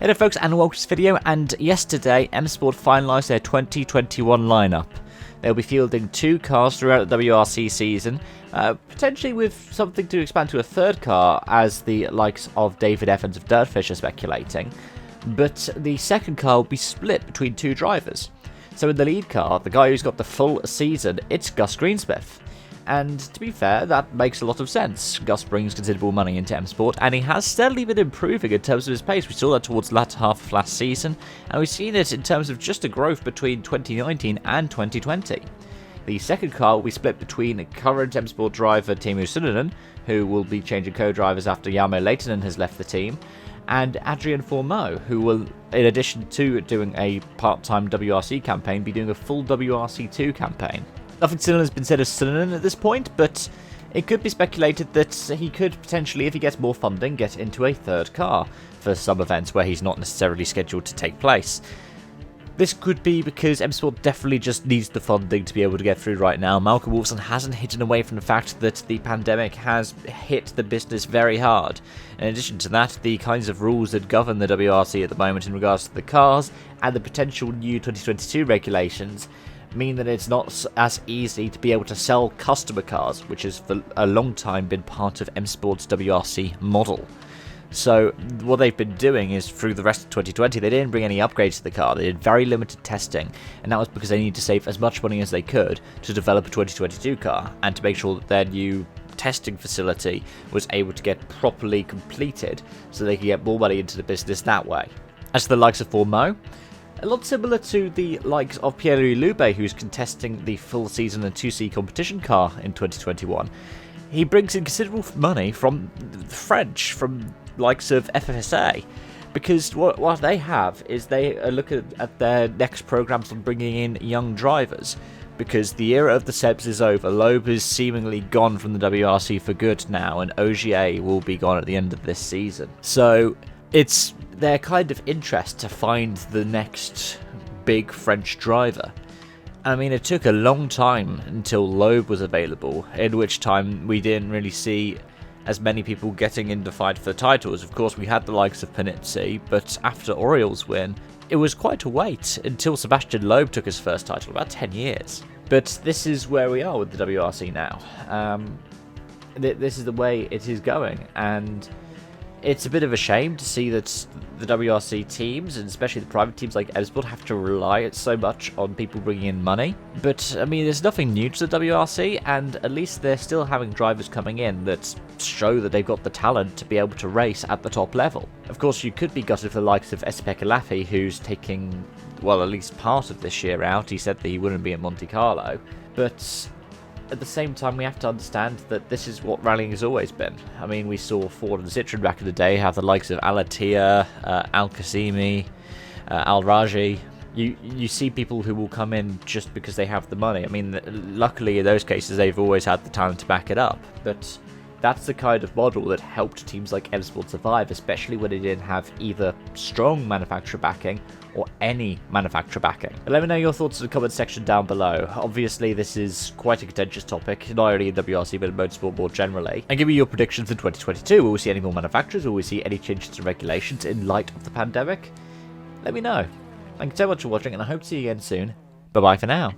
Hello folks and welcome to this video, and yesterday M Sport finalised their 2021 lineup. They'll be fielding 2 cars throughout the WRC season, potentially with something to expand to a 3rd car as the likes of David Evans of Dirtfish are speculating, but the 2nd car will be split between 2 drivers. So in the lead car, the guy who's got the full season, it's Gus Greensmith. And to be fair, that makes a lot of sense. Gus brings considerable money into M Sport, and he has steadily been improving in terms of his pace. We saw that towards the latter half of last season, and we've seen it in terms of just a growth between 2019 and 2020. The 2nd car will be split between current M Sport driver Teemu Suninen, who will be changing co-drivers after Jarmo Lehtinen has left the team, and Adrian Fourmaux, who will, in addition to doing a part-time WRC campaign, be doing a full WRC2 campaign. Nothing similar has been said of Suninen at this point, but it could be speculated that he could potentially, if he gets more funding, get into a 3rd car for some events where he's not necessarily scheduled to take place. This could be because M Sport definitely just needs the funding to be able to get through right now. Malcolm Wolfson hasn't hidden away from the fact that the pandemic has hit the business very hard. In addition to that, the kinds of rules that govern the WRC at the moment in regards to the cars and the potential new 2022 regulations mean that it's not as easy to be able to sell customer cars, which has for a long time been part of M Sport's WRC model. So what they've been doing is, through the rest of 2020, they didn't bring any upgrades to the car. They did very limited testing, and that was because they needed to save as much money as they could to develop a 2022 car, and to make sure that their new testing facility was able to get properly completed, so they could get more money into the business that way. As for the likes of Fourmaux, a lot similar to the likes of Pierre-Louis Loubet, who's contesting the full season and 2C competition car in 2021. He brings in considerable money from the French, from likes of FFSA, because what they have is they are looking at their next programs on bringing in young drivers, because the era of the Sebs is over. Loeb is seemingly gone from the WRC for good now, and Ogier will be gone at the end of this season. So it's their kind of interest to find the next big French driver. I mean, it took a long time until Loeb was available, in which time we didn't really see as many people getting in the fight for the titles. Of course, we had the likes of Panizzi, but after Oriol's win, it was quite a wait until Sebastian Loeb took his first title, about 10 years. But this is where we are with the WRC now. This is the way it is going, and it's a bit of a shame to see that the WRC teams, and especially the private teams like M Sport, have to rely so much on people bringing in money. But, I mean, there's nothing new to the WRC, and at least they're still having drivers coming in that show that they've got the talent to be able to race at the top level. Of course, you could be gutted for the likes of Espec Alafi, who's taking, well, at least part of this year out. He said that he wouldn't be at Monte-Carlo, but at the same time, we have to understand that this is what rallying has always been. I mean, we saw Ford and Citroen back in the day have the likes of Alatia, Al-Qasimi, Al-Raji. You see people who will come in just because they have the money. I mean, luckily in those cases, they've always had the talent to back it up. But that's the kind of model that helped teams like M Sport survive, especially when they didn't have either strong manufacturer backing or any manufacturer backing. But let me know your thoughts in the comment section down below. Obviously, this is quite a contentious topic, not only in WRC but in motorsport more generally. And give me your predictions in 2022. Will we see any more manufacturers? Will we see any changes to regulations in light of the pandemic? Let me know. Thank you so much for watching, and I hope to see you again soon. Bye bye for now.